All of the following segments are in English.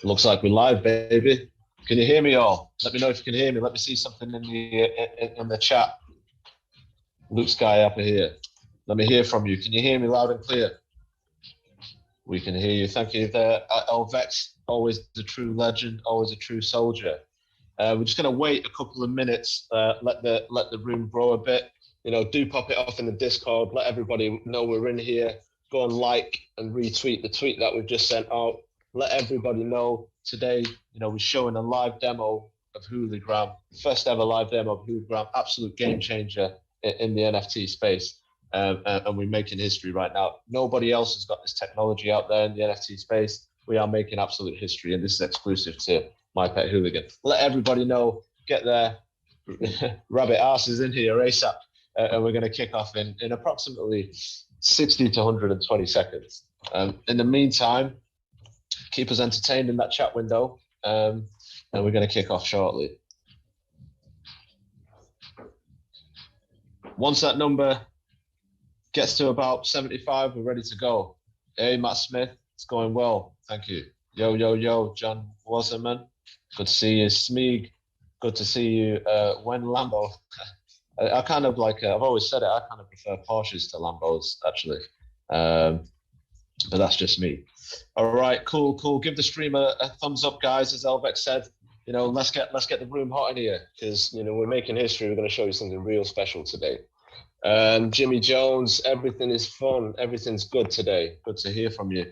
Looks like we're live, baby. Can you hear me all? Let me know if you can hear me. Let me see something in the chat. Luke Sky up here. Let me hear from you. Can you hear me loud and clear? We can hear you. Thank you there. Elvex, always a true legend, always a true soldier. We're just going to wait a couple of minutes, let the room grow a bit. Do pop it off in the Discord. Let everybody know we're in here. Go and like and retweet the tweet that we've just sent out. Let everybody know today, we're showing a live demo of Hooligram, first ever live demo of Hooligram, absolute game changer in the NFT space. And we're making history right now. Nobody else has got this technology out there in the NFT space. We are making absolute history, and this is exclusive to My Pet Hooligan. Let everybody know, get there. Rabbit Arse is in here ASAP, and we're going to kick off in approximately 60 to 120 seconds. In the meantime, keep us entertained in that chat window, and we're going to kick off shortly. Once that number gets to about 75, we're ready to go. Hey, Matt Smith, it's going well. Thank you. Yo, John Wasserman. Good to see you. Smeeg, good to see you. When Lambo, I kind of like, I've always said it, I kind of prefer Porsches to Lambos, actually. But that's just me. All right, cool. Give the stream a thumbs up, guys, as Elvex said. Let's get the room hot in here, because, we're making history. We're going to show you something real special today. Jimmy Jones, everything is fun. Everything's good today. Good to hear from you.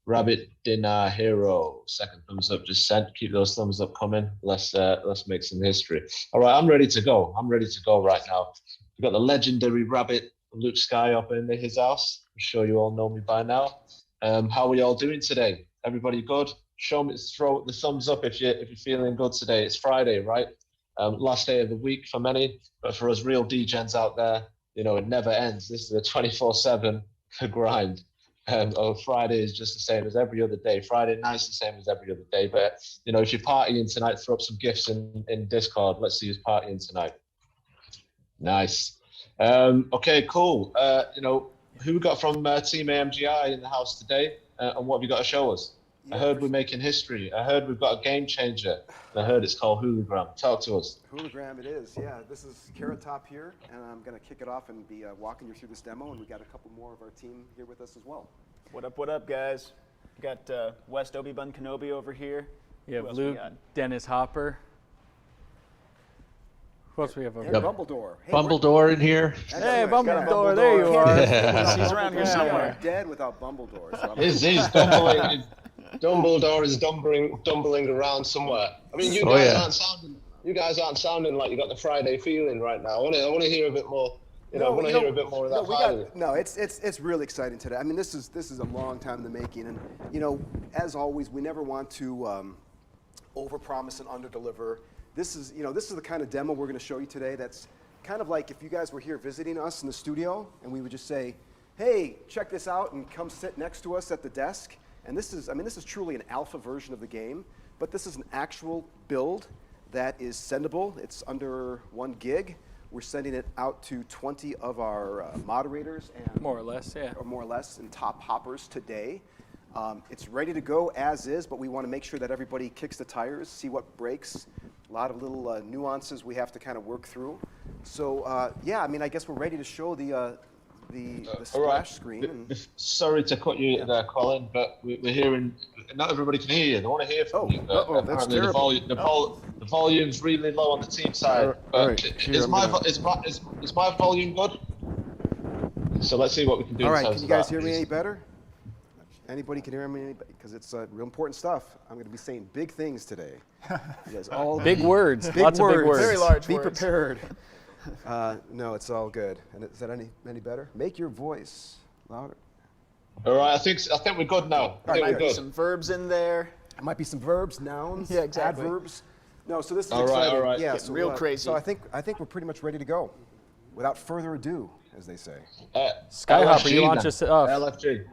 Rabbit Dinner Hero, second thumbs up just sent. Keep those thumbs up coming. Let's make some history. All right, I'm ready to go. I'm ready to go right now. We've got the legendary Rabbit Luke Sky up in his house. I'm sure you all know me by now. How are we all doing today? Everybody good? Show me, throw the thumbs up if you're feeling good today. It's Friday, right? Last day of the week for many, but for us real D-gens out there, it never ends. This is a 24/7 grind. Friday is just the same as every other day. Friday night's the same as every other day. But, if you're partying tonight, throw up some gifts in Discord. Let's see who's partying tonight. Nice. Okay, cool. Who we got from Team AMGI in the house today? And what have you got to show us? Yeah, I heard we're making history. I heard we've got a game changer. And I heard it's called Hooligran. Talk to us. Hooligran it is, yeah. This is Carrot Top here, and I'm going to kick it off and be walking you through this demo, and we got a couple more of our team here with us as well. What up, guys? We got West Obi-Bun Kenobi over here. You have Luke, Dennis Hopper. Who else we have over here? Bumbledore. Hey, Bumbledore in here. Hey, Bumbledore, there you are. He's around here somewhere. Dead without Bumbledore. So he's stumbling. Dumbledore is dumbling around somewhere. I mean, you guys aren't sounding like you got the Friday feeling right now. I want to hear a bit more. I want to hear a bit more of that. It's really exciting today. I mean, this is a long time in the making, and as always, we never want to overpromise and underdeliver. This is the kind of demo we're going to show you today. That's kind of like if you guys were here visiting us in the studio, and we would just say, "Hey, check this out," and come sit next to us at the desk. And this is truly an alpha version of the game, but this is an actual build that is sendable. It's under 1 gig. We're sending it out to 20 of our moderators and more or less, and top hoppers today. It's ready to go as is, but we want to make sure that everybody kicks the tires, see what breaks. A lot of little nuances we have to kind of work through. So I guess we're ready to show the splash screen. Sorry to cut you there, Colin, but we're hearing. Not everybody can hear you. They want to hear from you. But that's terrible. The volume's really low on the team side. Is my volume good? So let's see what we can do. All right, can you guys hear me any better? Anybody can hear me? Because it's real important stuff. I'm going to be saying big things today. You guys all big words. Lots of big words. Very large Be words. prepared. No, it's all good. And is that any better? Make your voice louder. All right, I think we're good now. There might be some verbs in there. There might be some verbs, nouns, yeah, exactly. adverbs. No, so this is exciting. All right. Yeah, so real crazy. So I think we're pretty much ready to go. Without further ado, as they say. Skyhopper, you launch us off. LFG.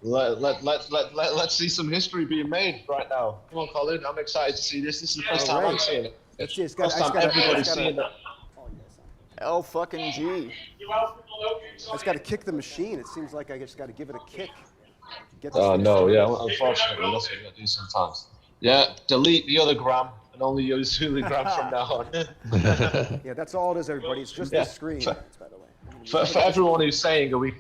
Let's see some history being made right now. Come on, Colin. I'm excited to see this. This is the first time I'm seeing it. Let's see. Everybody's seeing it. L-fucking-G. I just got to kick the machine. It seems like I just got to give it a kick. Get this Oh thing no, started. yeah. Unfortunately, that's what we got to do sometimes. Yeah, delete the other gram and only use Hooligram from now on. Yeah, that's all it is, everybody. It's just Yeah. this screen. For, By the way. for everyone who's saying, are we,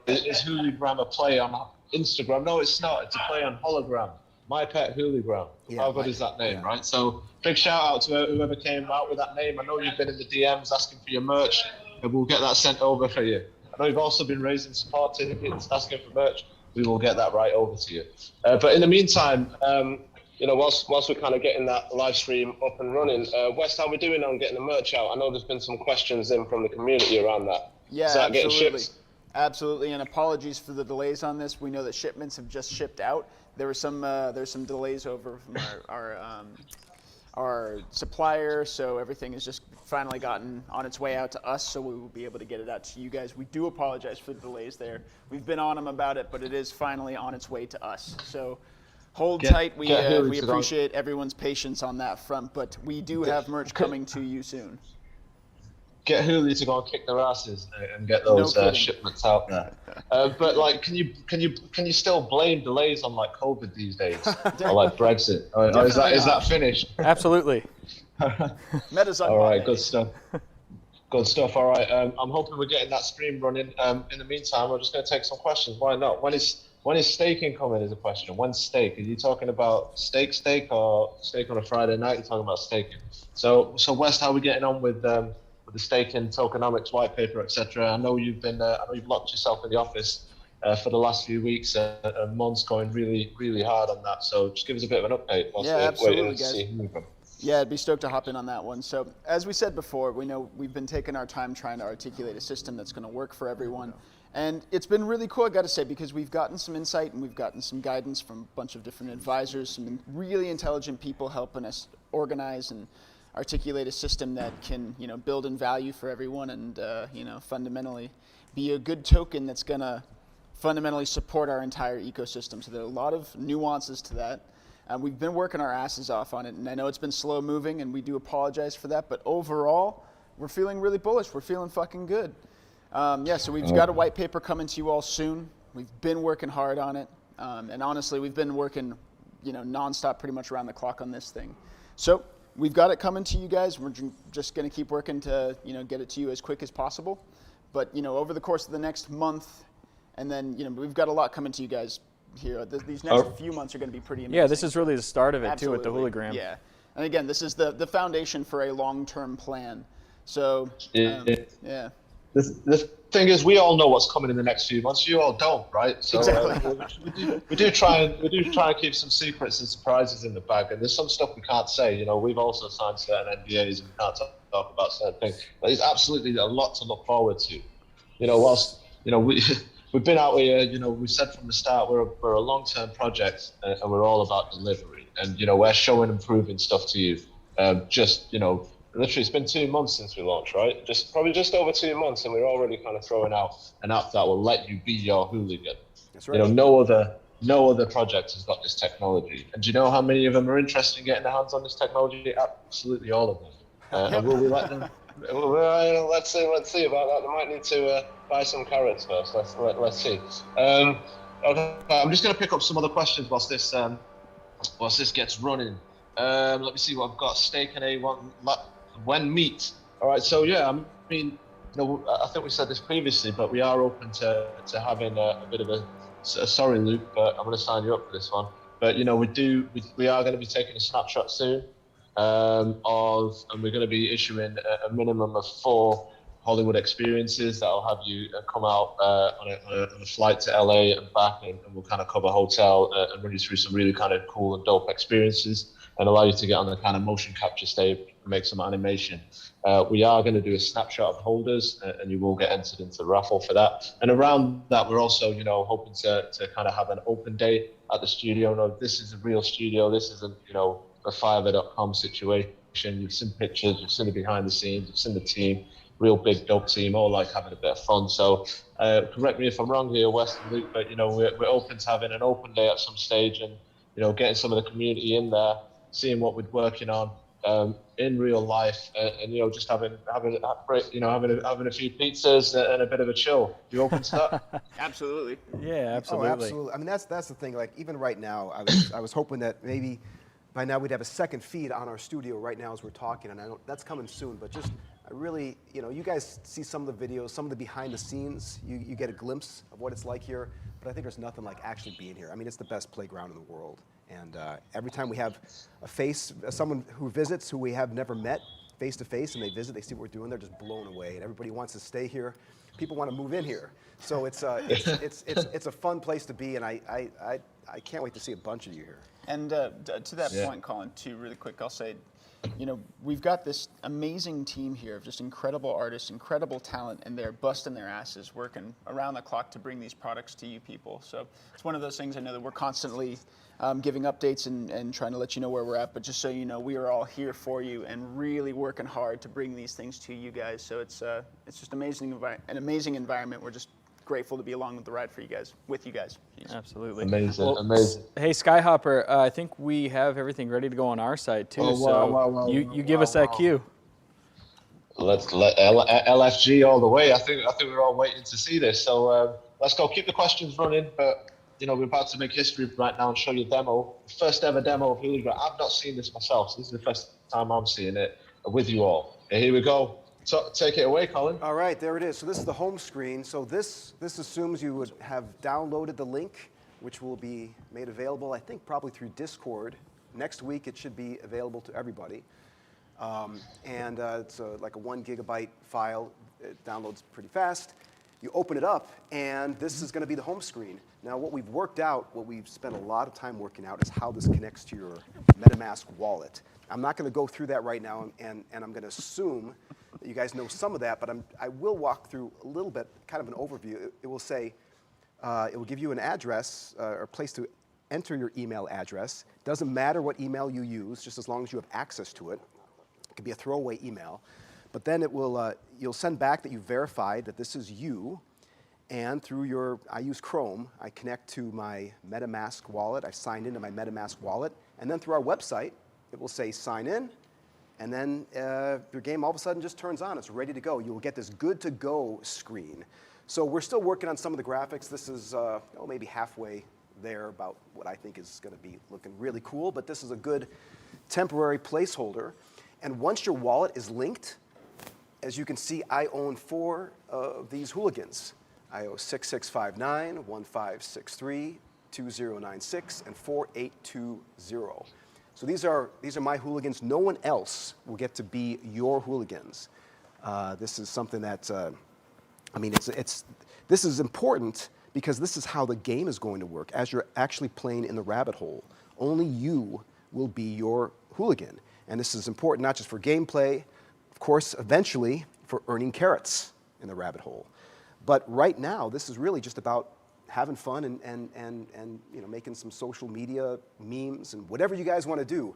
is Hooligram a play on Instagram? No, it's not. It's a play on Hologram. My pet Hooligram. Yeah, How good is that name, right? So big shout out to whoever came out with that name. I know you've been in the DMs asking for your merch, and we'll get that sent over for you. I know you've also been raising support tickets, asking for merch. We will get that right over to you. But in the meantime, whilst we're kind of getting that live stream up and running, West, how are we doing on getting the merch out? I know there's been some questions in from the community around that. Yeah, Is that absolutely. getting shipped? Absolutely, and apologies for the delays on this. We know that shipments have just shipped out. There's some delays over from our supplier, so everything has just finally gotten on its way out to us, so we will be able to get it out to you guys. We do apologize for the delays there. We've been on them about it, but it is finally on its way to us. So hold tight. We appreciate everyone's patience on that front, but we do have merch coming to you soon. Get Hooli to go and kick their asses and get those shipments out there. But like, can you still blame delays on like COVID these days, or like Brexit? Or is that finished? Absolutely. Meta's All right, good stuff. Good stuff. All right, I'm hoping we're getting that stream running. In the meantime, we're just going to take some questions. Why not? When is staking coming? Is a question. When's steak? Are you talking about steak, or steak on a Friday night? You're talking about staking. So West, how are we getting on with the staking tokenomics white paper, etc.? I know you've locked yourself in the office for the last few weeks and months, going really, really hard on that. So just give us a bit of an update. Yeah, absolutely, guys. Yeah, I'd be stoked to hop in on that one. So as we said before, we know we've been taking our time trying to articulate a system that's going to work for everyone. And it's been really cool, I got to say, because we've gotten some insight and we've gotten some guidance from a bunch of different advisors, some really intelligent people helping us organize and articulate a system that can, build in value for everyone and, fundamentally be a good token that's going to fundamentally support our entire ecosystem. So there are a lot of nuances to that. We've been working our asses off on it, and I know it's been slow moving, and we do apologize for that, but overall, we're feeling really bullish. We're feeling fucking good. So we've got a white paper coming to you all soon. We've been working hard on it, and honestly, we've been working, nonstop pretty much around the clock on this thing. So we've got it coming to you guys. We're just going to keep working to, get it to you as quick as possible. But, over the course of the next month, and then, we've got a lot coming to you guys here. These next few months are going to be pretty amazing. Yeah, this is really the start of it, Absolutely. too, with the Hooligram. Yeah. And again, this is the foundation for a long-term plan. So, yeah. The thing is, we all know what's coming in the next few months. You all don't, right? So Exactly. we do try and keep some secrets and surprises in the bag. And there's some stuff we can't say. We've also signed certain NDAs and we can't talk about certain things. But there's absolutely a lot to look forward to. Whilst we've been out here. We said from the start we're a long-term project and we're all about delivery. And we're showing and proving stuff to you. Literally, it's been 2 months since we launched, right? Probably just over 2 months, and we're already kind of throwing out an app that will let you be your hooligan. That's right. No other project has got this technology. And do you know how many of them are interested in getting their hands on this technology? Absolutely all of them. And will we let them? Let's see about that. They might need to buy some carrots first. Let's see. Okay, I'm just going to pick up some other questions whilst this gets running. Let me see what I've got. Steak and A1. When meet. All right. So yeah, I mean, I think we said this previously, but we are open to having a bit of a sorry, Luke, but I'm going to sign you up for this one. But we are going to be taking a snapshot soon and we're going to be issuing a minimum of 4 Hollywood experiences that'll have you come out on a flight to LA and back, and we'll kind of cover hotel and run you through some really kind of cool and dope experiences and allow you to get on the kind of motion capture stage and make some animation. We are going to do a snapshot of holders and you will get entered into the raffle for that. And around that, we're also, hoping to kind of have an open day at the studio. No, this is a real studio. This isn't, a Fiverr.com situation. You've seen pictures, you've seen the behind the scenes, you've seen the team, real big dope team, all like having a bit of fun. So correct me if I'm wrong here, Wes and Luke, but we're open to having an open day at some stage and getting some of the community in there, seeing what we're working on, in real life, and just having having a few pizzas and a bit of a chill. You open to that? Absolutely. Yeah, Oh, absolutely. absolutely. I mean, that's the thing. Like even right now, I was hoping that maybe by now we'd have a second feed on our studio right now as we're talking, and I don't, that's coming soon. But just I really, you guys see some of the videos, some of the behind the scenes. You get a glimpse of what it's like here. But I think there's nothing like actually being here. I mean, it's the best playground in the world. And every time we have someone who visits who we have never met face to face, and they visit, they see what we're doing, they're just blown away. And everybody wants to stay here. People want to move in here. So it's a fun place to be, and I can't wait to see a bunch of you here. And to that point, Colin, too, really quick, I'll say, we've got this amazing team here of just incredible artists, incredible talent, and they're busting their asses, working around the clock to bring these products to you people. So it's one of those things I know that we're constantly giving updates and trying to let you know where we're at, but just so you know, we are all here for you and really working hard to bring these things to you guys. So it's just an amazing environment. We're just grateful to be along with the ride for you guys, with you guys. Absolutely. Amazing, Well, amazing. Hey, Skyhopper, I think we have everything ready to go on our side too. You give us that cue. Let's let LFG all the way. I think we're all waiting to see this. So let's go. Keep the questions running. But we're about to make history right now and show you a demo. First ever demo of Hooligan. I've not seen this myself, so this is the first time I'm seeing it with you all. Here we go. So, take it away, Colin. All right, there it is. So this is the home screen. So this assumes you would have downloaded the link, which will be made available, I think, probably through Discord. Next week, it should be available to everybody. It's like a 1 gigabyte file. It downloads pretty fast. You open it up, and this is going to be the home screen. Now, what we've spent a lot of time working out is how this connects to your MetaMask wallet. I'm not going to go through that right now, and I'm going to assume that you guys know some of that, but I will walk through a little bit, kind of an overview. It will say, it will give you an address or a place to enter your email address. Doesn't matter what email you use, just as long as you have access to it. It could be a throwaway email. But then it will, you'll send back that you verified that this is you, and through I use Chrome, I connect to my MetaMask wallet. I signed into my MetaMask wallet, and then through our website, it will say sign in, and then your game all of a sudden just turns on. It's ready to go. You will get this good to go screen. So we're still working on some of the graphics. This is maybe halfway there about what I think is going to be looking really cool, but this is a good temporary placeholder. And once your wallet is linked, as you can see, I own 4 of these Hooligans. I own 6659, 1563, 2096, and 4820. So these are my Hooligans. No one else will get to be your Hooligans. This is something that, this is important because this is how the game is going to work as you're actually playing in the rabbit hole. Only you will be your Hooligan. And this is important not just for gameplay, of course, eventually for earning carrots in the rabbit hole. But right now, this is really just about having fun and making some social media memes and whatever you guys want to do.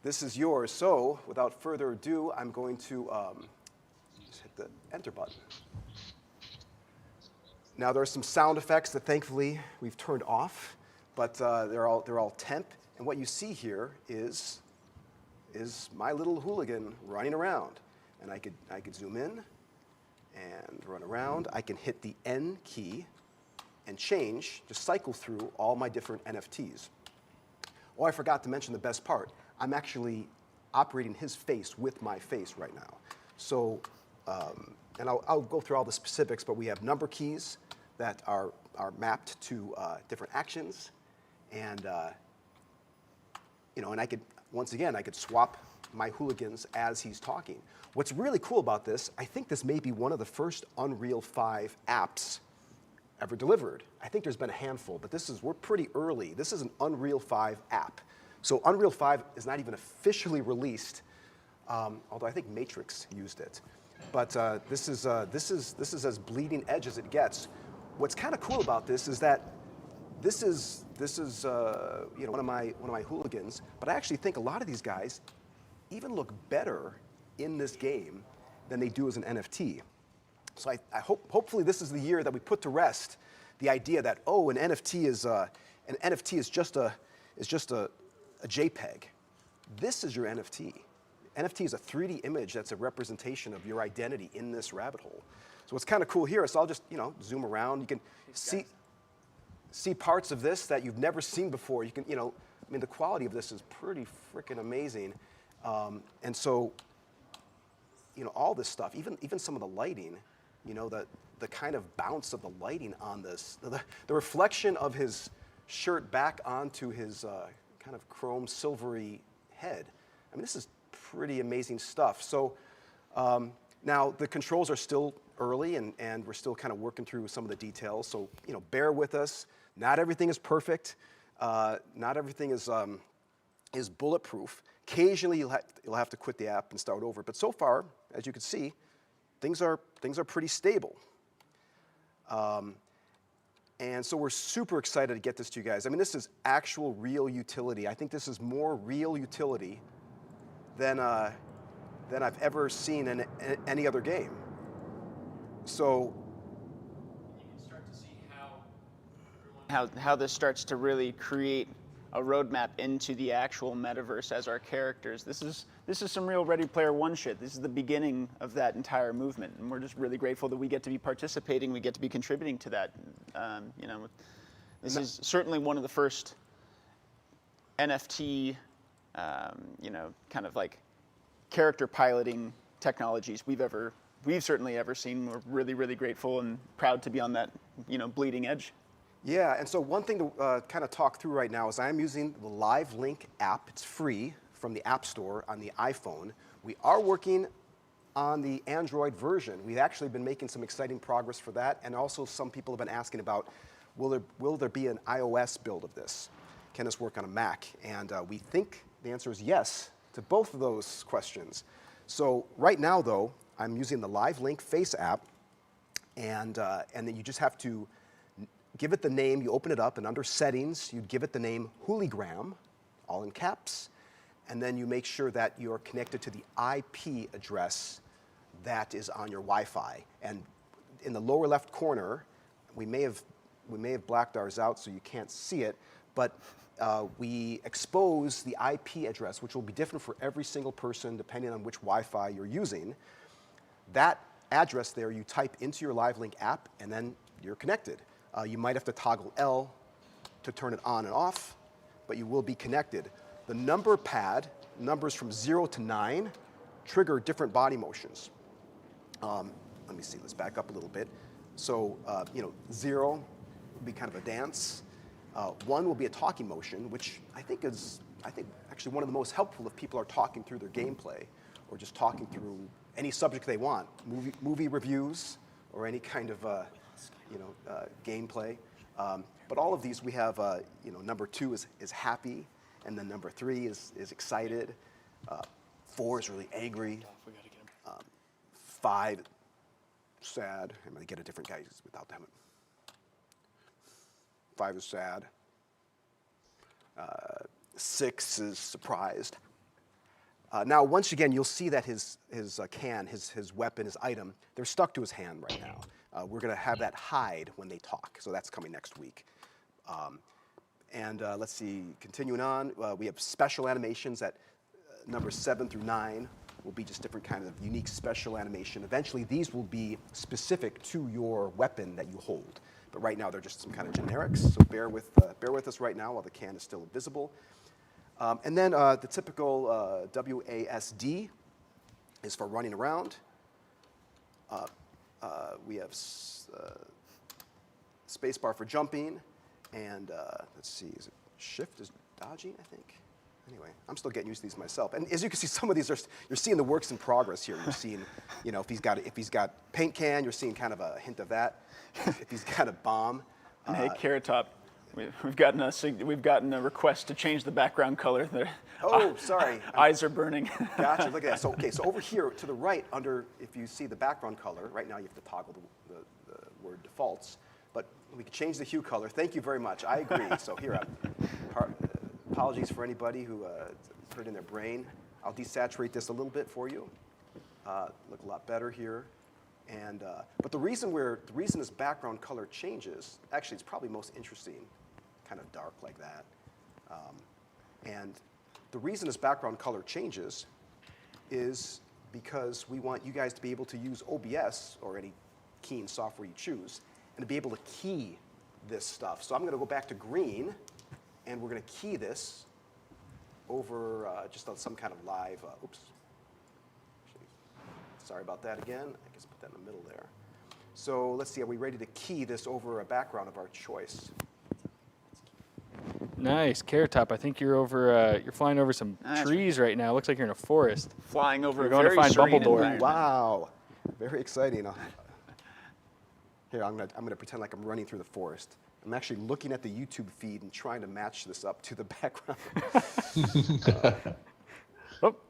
This is yours. So without further ado, I'm going to just hit the enter button. Now there are some sound effects that thankfully we've turned off, but they're all temp. And what you see here is my little Hooligan running around. And I could zoom in and run around. I can hit the N key and just cycle through all my different NFTs. Oh, I forgot to mention the best part. I'm actually operating his face with my face right now. So, and I'll go through all the specifics, but we have number keys that are mapped to different actions. And, and I could swap my Hooligans as he's talking. What's really cool about this, I think this may be one of the first Unreal 5 apps ever delivered. I think there's been a handful, but we're pretty early. This is an Unreal 5 app. So Unreal 5 is not even officially released, although I think Matrix used it. But this is as bleeding edge as it gets. What's kind of cool about this is that this is one of my Hooligans, but I actually think a lot of these guys even look better in this game than they do as an NFT. So I hopefully this is the year that we put to rest the idea that an NFT is just a JPEG. This is your NFT. NFT is a 3D image that's a representation of your identity in this rabbit hole. So what's kind of cool here is I'll just, zoom around. You can see parts of this that you've never seen before. You can, the quality of this is pretty freaking amazing. And so, all this stuff, even some of the lighting, the kind of bounce of the lighting on this, the reflection of his shirt back onto his kind of chrome silvery head. I mean, this is pretty amazing stuff. So now the controls are still early, and we're still kind of working through some of the details. So bear with us. Not everything is perfect. Not everything is bulletproof. Occasionally you'll have to quit the app and start over. But so far, as you can see, things are pretty stable. And so we're super excited to get this to you guys. I mean, this is actual real utility. I think this is more real utility than I've ever seen in any other game. So you can start to see how this starts to really create a roadmap into the actual metaverse as our characters. This is some real Ready Player One shit. This is the beginning of that entire movement, and we're just really grateful that we get to be participating, we get to be contributing to that. This is certainly one of the first NFT, kind of like character piloting technologies we've certainly ever seen. We're really, really grateful and proud to be on that, bleeding edge. Yeah, and so one thing to kind of talk through right now is I'm using the Live Link app. It's free from the App Store on the iPhone. We are working on the Android version. We've actually been making some exciting progress for that, and also some people have been asking about, will there be an iOS build of this? Can this work on a Mac? And we think the answer is yes to both of those questions. So right now, though, I'm using the Live Link Face app, and then you just have to give it the name. You open it up, and under Settings, you'd give it the name Hooligram, all in caps, and then you make sure that you're connected to the IP address that is on your Wi-Fi. And in the lower left corner, we may have blacked ours out so you can't see it, but we expose the IP address, which will be different for every single person depending on which Wi-Fi you're using. That address there you type into your Live Link app, and then you're connected. You might have to toggle L to turn it on and off, but you will be connected. The number pad, numbers from 0 to 9, trigger different body motions. Let me see, let's back up a little bit. So, 0 will be kind of a dance. 1 will be a talking motion, which I think actually one of the most helpful if people are talking through their gameplay or just talking through any subject they want, movie reviews or any kind of gameplay. But all of these we have, number 2 is happy, and then number 3 is excited. 4 is really angry. 5, sad. I'm going to get a different guy without the helmet. 5 is sad. 6 is surprised. Now, once again, you'll see that his weapon, his item, they're stuck to his hand right now. We're going to have that hide when they talk, so that's coming next week. Let's see, continuing on, we have special animations at numbers 7 through 9 will be just different kinds of unique special animation. Eventually, these will be specific to your weapon that you hold. But right now, they're just some kind of generics, so bear with us right now while the can is still invisible. And then the typical WASD is for running around. We have spacebar for jumping, and let's see, is it shift is dodging, I think? Anyway, I'm still getting used to these myself. And as you can see, some of these you're seeing the works in progress here. You're seeing, if he's got paint can, you're seeing kind of a hint of that. If he's got a bomb. And hey, Carrot Top, we've gotten a request to change the background color. Oh, sorry. Eyes are burning. Gotcha. Look at that. So over here to the right, if you see the background color, right now you have to toggle the word defaults, but we can change the hue color. Thank you very much. I agree. So here, apologies for anybody who put it in their brain. I'll desaturate this a little bit for you. Look a lot better here. And but the reason this background color changes, actually, it's probably most interesting, kind of dark like that. And the reason this background color changes is because we want you guys to be able to use OBS or any keying software you choose and to be able to key this stuff. So I'm going to go back to green, and we're going to key this over just on some kind of live, oops. Sorry about that again. I guess put that in the middle there. So let's see, are we ready to key this over a background of our choice? Nice, Carrot Top. I think you're over. You're flying over some trees right now. Looks like you're in a forest. Flying over. You're going to find Bumbledore. Wow, very exciting. Here, I'm gonna pretend like I'm running through the forest. I'm actually looking at the YouTube feed and trying to match this up to the background. Whoop.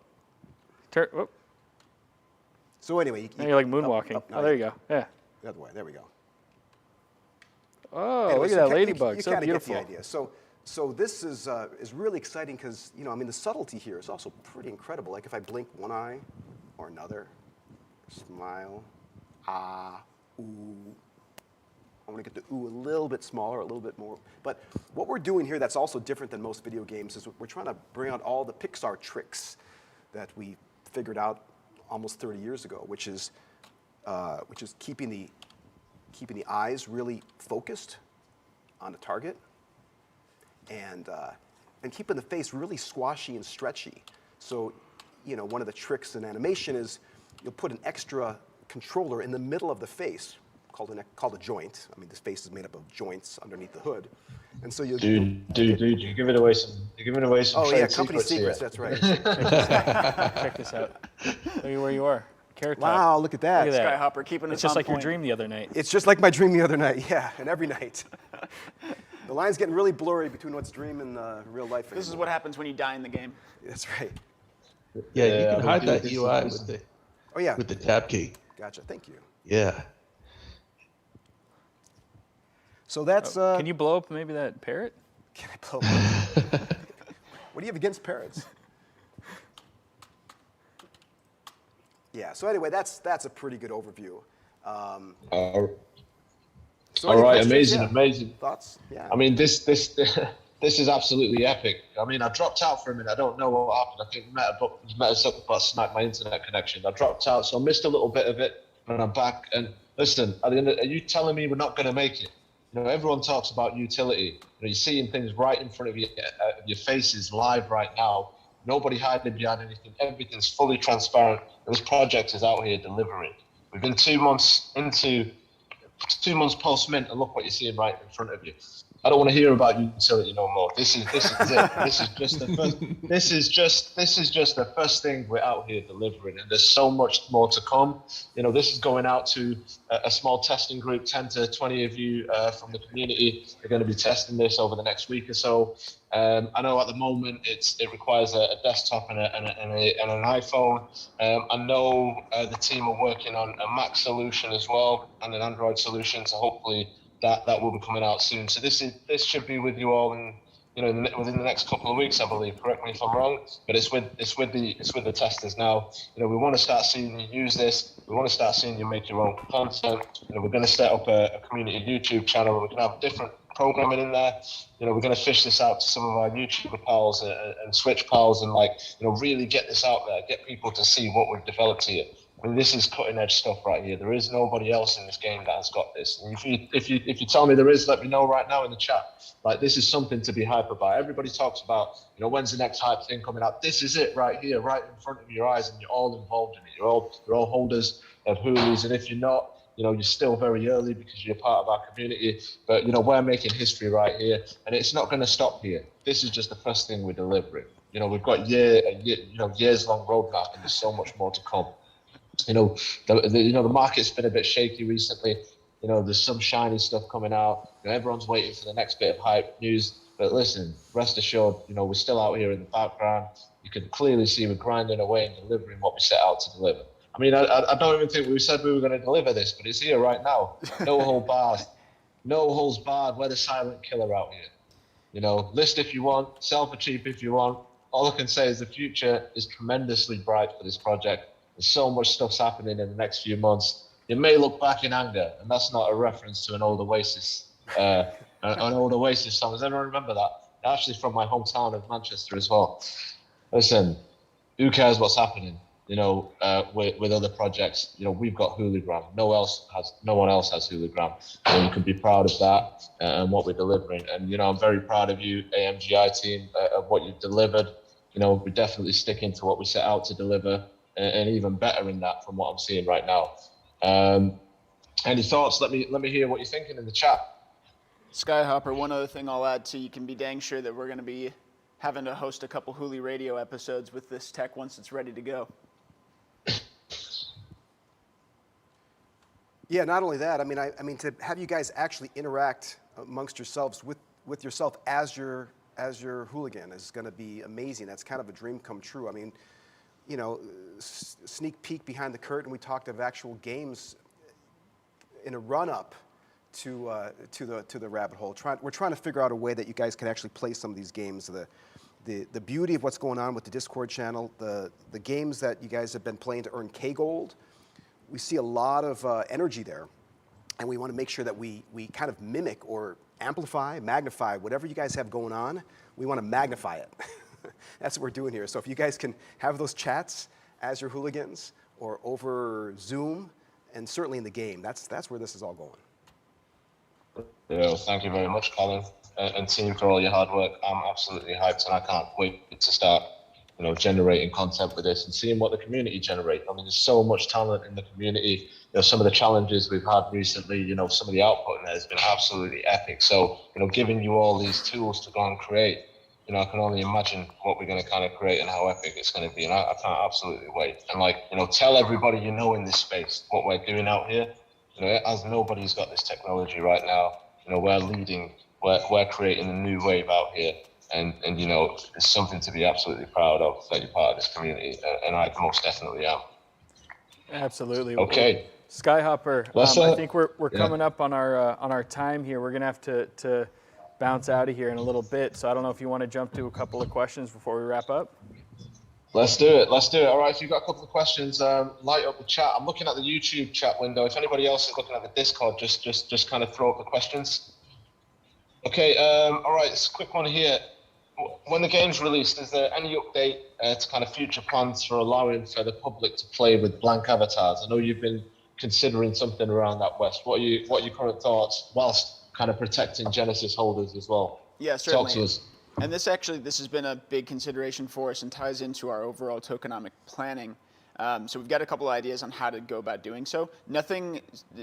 So anyway, you're like moonwalking. There you go. Yeah. The other way. There we go. Oh, Anyway, look at so that ladybug. You So kind of beautiful. get the idea. So this is really exciting because the subtlety here is also pretty incredible. Like if I blink one eye or another, smile, ooh. I want to get the ooh a little bit smaller, a little bit more. But what we're doing here that's also different than most video games is we're trying to bring out all the Pixar tricks that we figured out almost 30 years ago, which is keeping the eyes really focused on the target, and keeping the face really squashy and stretchy. So, one of the tricks in animation is you'll put an extra controller in the middle of the face called a joint. I mean, this face is made up of joints underneath the hood, and so you're giving away some. You're giving away some. Oh yeah, company secrets. That's right. Check this out. Look at where you are. Carrot Top. Wow, look at that. Look at that. Skyhopper keeping It's us just on like your point. dream the other night. It's just like my dream the other night. Yeah, and every night. The line's getting really blurry between what's dream and real life. This is what happens when you die in the game. That's right. Yeah, you can hide that UI with the tab key. Gotcha. Thank you. Yeah. So that's. Can you blow up maybe that parrot? Can I blow up? What do you have against parrots? Yeah. So anyway, that's a pretty good overview. All So right, questions? amazing. Thoughts? Yeah. I mean, this is absolutely epic. I mean, I dropped out for a minute. I don't know what happened. I think met us up, but smacked my internet connection. I dropped out, so I missed a little bit of it, but I'm back. And listen, are you telling me we're not going to make it? Everyone talks about utility. You're seeing things right in front of you, your faces live right now. Nobody hiding behind anything. Everything's fully transparent. And this project is out here delivering. We've been 2 months post-mint, and look what you're seeing right in front of you. I don't want to hear about utility no more. This is it. This is just the first. This is just the first thing we're out here delivering, and there's so much more to come. This is going out to a small testing group. 10 to 20 of you from the community are going to be testing this over the next week or so. I know at the moment it requires a desktop and an iPhone. I know the team are working on a Mac solution as well and an Android solution. So hopefully that will be coming out soon. So this should be with you all within the next couple of weeks, I believe. Correct me if I'm wrong, but it's with the testers now. We want to start seeing you use this. We want to start seeing you make your own content. We're going to set up a community YouTube channel where we can have different programming in there. We're going to fish this out to some of our YouTuber pals and Switch pals, and really get this out there, get people to see what we've developed here. I mean, this is cutting edge stuff right here. There is nobody else in this game that has got this. And if you tell me there is, let me know right now in the chat. This is something to be hype about. Everybody talks about, when's the next hype thing coming out? This is it right here, right in front of your eyes, and you're all involved in it. You're all holders of Hoolies, and if you're not, you're still very early because you're part of our community. But we're making history right here, and it's not going to stop here. This is just the first thing we're delivering. We've got years long roadmap, and there's so much more to come. The market's been a bit shaky recently. There's some shiny stuff coming out. Everyone's waiting for the next bit of hype news. But listen, rest assured, we're still out here in the background. You can clearly see we're grinding away and delivering what we set out to deliver. I mean, I don't even think we said we were going to deliver this, but it's here right now. No holds barred. We're the silent killer out here. List if you want, sell for cheap if you want. All I can say is the future is tremendously bright for this project. There's so much stuff's happening in the next few months. You may look back in anger, and that's not a reference to an old Oasis song. Does anyone remember that? Actually, from my hometown of Manchester as well. Listen, who cares what's happening? with other projects. We've got Hooligram. No one else has Hooligram. And you can be proud of that and what we're delivering. And, I'm very proud of you, AMGI team, of what you've delivered. We're definitely sticking to what we set out to deliver and even better in that from what I'm seeing right now. Any thoughts? Let me hear what you're thinking in the chat. Skyhopper, one other thing I'll add to, you can be dang sure that we're going to be having to host a couple Hooli radio episodes with this tech once it's ready to go. Yeah, not only that, I mean to have you guys actually interact amongst yourselves with yourself as your hooligan is going to be amazing. That's kind of a dream come true. I mean, sneak peek behind the curtain, we talked of actual games in a run-up to the rabbit hole. We're trying to figure out a way that you guys can actually play some of these games. The beauty of what's going on with the Discord channel, the games that you guys have been playing to earn K-Gold, we see a lot of energy there, and we want to make sure that we kind of mimic or amplify, magnify whatever you guys have going on. We want to magnify it. That's what we're doing here. So if you guys can have those chats as your hooligans or over Zoom, and certainly in the game, that's where this is all going. Yeah, thank you very much, Colin, and team, for all your hard work. I'm absolutely hyped, and I can't wait to start, generating content with this and seeing what the community generates. I mean, there's so much talent in the community. Some of the challenges we've had recently, some of the output in there has been absolutely epic. So, giving you all these tools to go and create, I can only imagine what we're going to kind of create and how epic it's going to be. And I can't absolutely wait. And tell everybody in this space what we're doing out here. As nobody's got this technology right now, we're leading, we're creating a new wave out here. And it's something to be absolutely proud of that you're part of this community. And I most definitely am. Absolutely. Okay. Skyhopper, I think we're coming up on our time here. We're going to have to bounce out of here in a little bit. So I don't know if you want to jump to a couple of questions before we wrap up. Let's do it. All right, if you've got a couple of questions, light up the chat. I'm looking at the YouTube chat window. If anybody else is looking at the Discord, just kind of throw up the questions. Okay, all right, it's a quick one here. When the game's released, is there any update to kind of future plans for allowing for the public to play with blank avatars? I know you've been considering something around that, West. What are your current thoughts, whilst kind of protecting Genesis holders as well? Yeah, certainly. Talk to us. And this has been a big consideration for us and ties into our overall tokenomic planning. So we've got a couple of ideas on how to go about doing so. Nothing,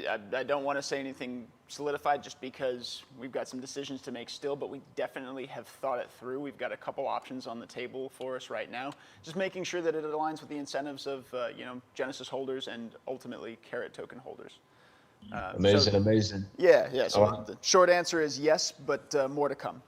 I don't want to say anything solidified just because we've got some decisions to make still, but we definitely have thought it through. We've got a couple options on the table for us right now. Just making sure that it aligns with the incentives of Genesis holders and ultimately Carrot token holders. Amazing. Yeah. So the short answer is yes, but more to come.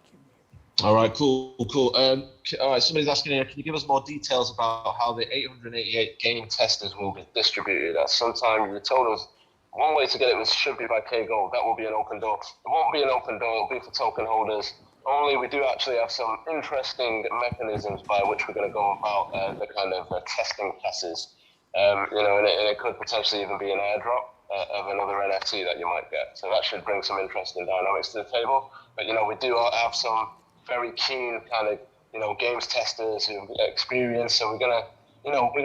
All right, cool. All right, somebody's asking here, can you give us more details about how the 888 game testers will be distributed? At some time, you told us one way to get it should be by K-Gold. That will be an open door. It won't be an open door. It'll be for token holders. Only we do actually have some interesting mechanisms by which we're going to go about the kind of testing passes. And it could potentially even be an airdrop of another NFT that you might get. So that should bring some interesting dynamics to the table. But, we do have some very keen kind of, games testers who have experience. So we're gonna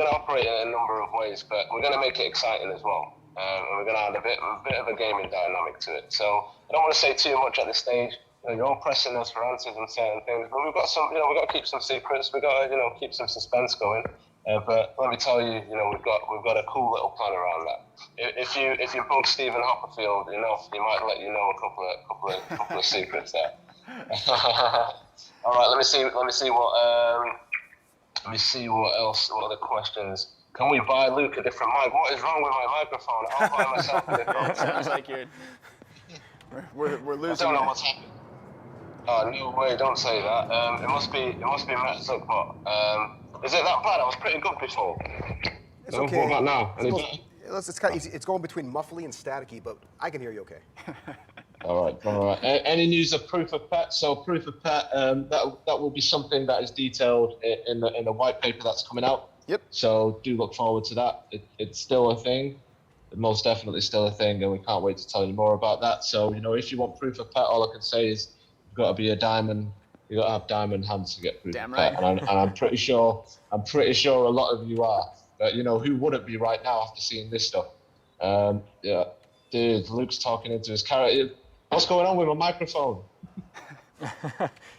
operate in a number of ways, but we're gonna make it exciting as well. And we're gonna add a bit of a gaming dynamic to it. So I don't want to say too much at this stage. You're all pressing us for answers on certain things, but we've got some, we've got to keep some secrets. We've got to, keep some suspense going. But let me tell you, we've got a cool little plan around that. If you bug Stephen Hopperfield enough, he might let you know a couple of secrets there. All right, let me see what else. What other questions? Can we buy Luke a different mic? What is wrong with my microphone? I'll buy myself a different. Sounds like we're losing. I don't know what's happening. Oh, no way! Don't say that. It must be Matt Zuckbot. Is it that bad? I was pretty good before. It's okay. What about now? It's going between muffly and staticky, but I can hear you okay. All right. Any news of Proof of Pet? So Proof of Pet, that will be something that is detailed in the white paper that's coming out. Yep. So do look forward to that. It's still a thing. Most definitely still a thing, and we can't wait to tell you more about that. So, if you want Proof of Pet, all I can say is you've got to be a diamond. You've got to have diamond hands to get Proof of Pet. And I'm pretty sure a lot of you are. You know, who wouldn't be right now after seeing this stuff? Yeah, dude, Luke's talking into his carrot. What's going on with my microphone?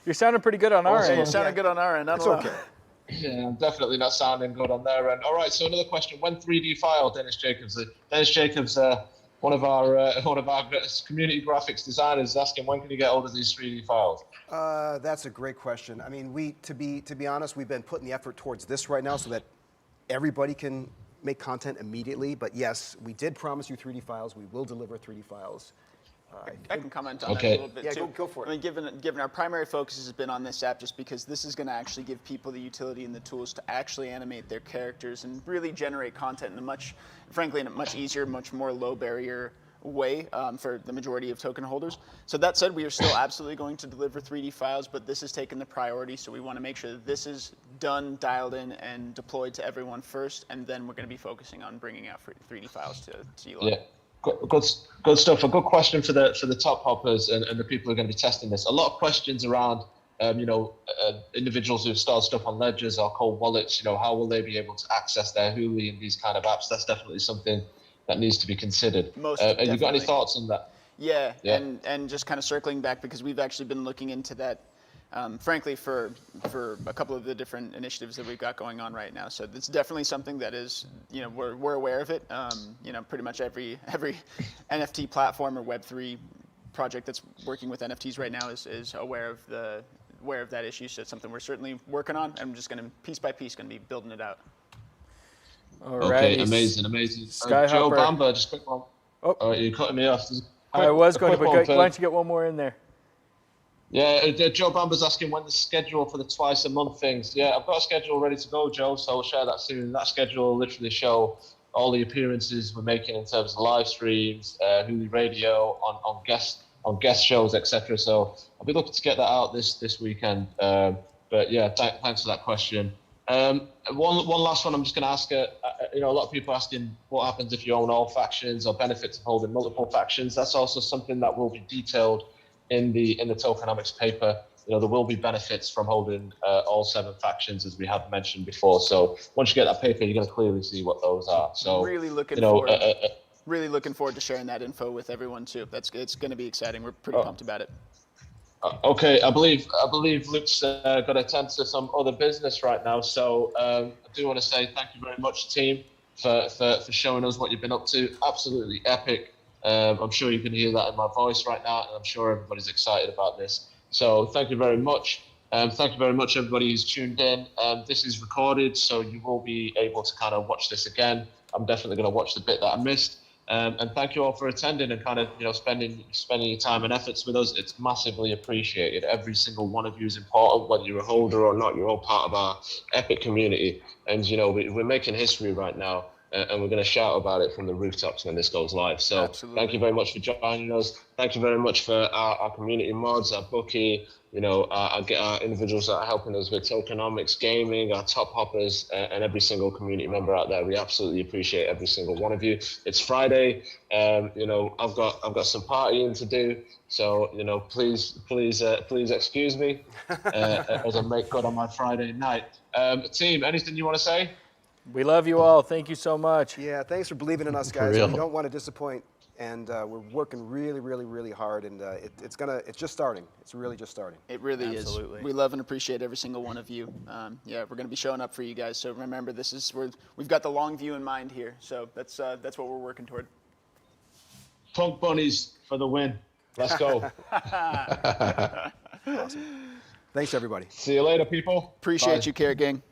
You're sounding pretty good on our end. You're sounding good on our end. It's okay. Yeah, I'm definitely not sounding good on their end. All right, so another question: when 3D file, Dennis Jacobs? Dennis Jacobs, one of our community graphics designers, is asking when can you get hold of these 3D files? That's a great question. I mean, to be honest, we've been putting the effort towards this right now so that everybody can make content immediately. But yes, we did promise you 3D files. We will deliver 3D files. I can comment on that a little bit too. Yeah, go for it. I mean, given our primary focus has been on this app, just because this is going to actually give people the utility and the tools to actually animate their characters and really generate content in a much easier, much more low barrier way for the majority of token holders. So that said, we are still absolutely going to deliver 3D files, but this has taken the priority, so we want to make sure that this is done, dialed in, and deployed to everyone first, and then we're going to be focusing on bringing out 3D files to you. Yeah. Good stuff. A good question for the top hoppers and the people who are going to be testing this. A lot of questions around, individuals who've stored stuff on ledgers or cold wallets. You know, how will they be able to access their Hooli and these kind of apps? That's definitely something that needs to be considered. Have you got any thoughts on that? Yeah. And just kind of circling back, because we've actually been looking into that. Frankly, for a couple of the different initiatives that we've got going on right now. So it's definitely something that is, we're aware of it. Pretty much every NFT platform or Web3 project that's working with NFTs right now is aware of that issue. So it's something we're certainly working on. I'm just going to, piece by piece, going to be building it out. Okay, amazing. Joe Bamba, just quick one. Oh, you're cutting me off. I was going to, but why don't you get one more in there? Yeah, Joe Bamber's asking when the schedule for the twice a month things. Yeah, I've got a schedule ready to go, Joe, so I'll share that soon. That schedule will literally show all the appearances we're making in terms of live streams, Hooli Radio, on guest shows, etc. So I'll be looking to get that out this weekend. But yeah, thanks for that question. One last one I'm just going to ask. A lot of people asking what happens if you own all factions or benefits of holding multiple factions. That's also something that will be detailed in the tokenomics paper. There will be benefits from holding all 7 factions, as we have mentioned before. So once you get that paper, you're going to clearly see what those are. So really looking forward to sharing that info with everyone too. It's going to be exciting. We're pretty pumped about it. Okay, I believe Luke's got to attend to some other business right now. So I do want to say thank you very much, team, for showing us what you've been up to. Absolutely epic. I'm sure you can hear that in my voice right now, and I'm sure everybody's excited about this. So thank you very much. Thank you very much, everybody who's tuned in. This is recorded, so you will be able to kind of watch this again. I'm definitely going to watch the bit that I missed. And thank you all for attending and kind of spending your time and efforts with us. It's massively appreciated. Every single one of you is important, whether you're a holder or not. You're all part of our epic community, and we're making history right now. And we're going to shout about it from the rooftops when this goes live. So absolutely. Thank you very much for joining us. Thank you very much for our community mods, our bookie, our individuals that are helping us with tokenomics, gaming, our top hoppers, and every single community member out there. We absolutely appreciate every single one of you. It's Friday. I've got some partying to do. So, please excuse me as I make good on my Friday night. Team, anything you want to say? We love you all. Thank you so much. Yeah, thanks for believing in us, guys. We don't want to disappoint, and we're working really, really, really hard, and it's just starting. It's really just starting. It really is. We love and appreciate every single one of you. We're going to be showing up for you guys. So remember, we've got the long view in mind here. So that's what we're working toward. Punk bunnies for the win. Let's go. Awesome. Thanks, everybody. See you later, people. Appreciate you, Carrot Gang.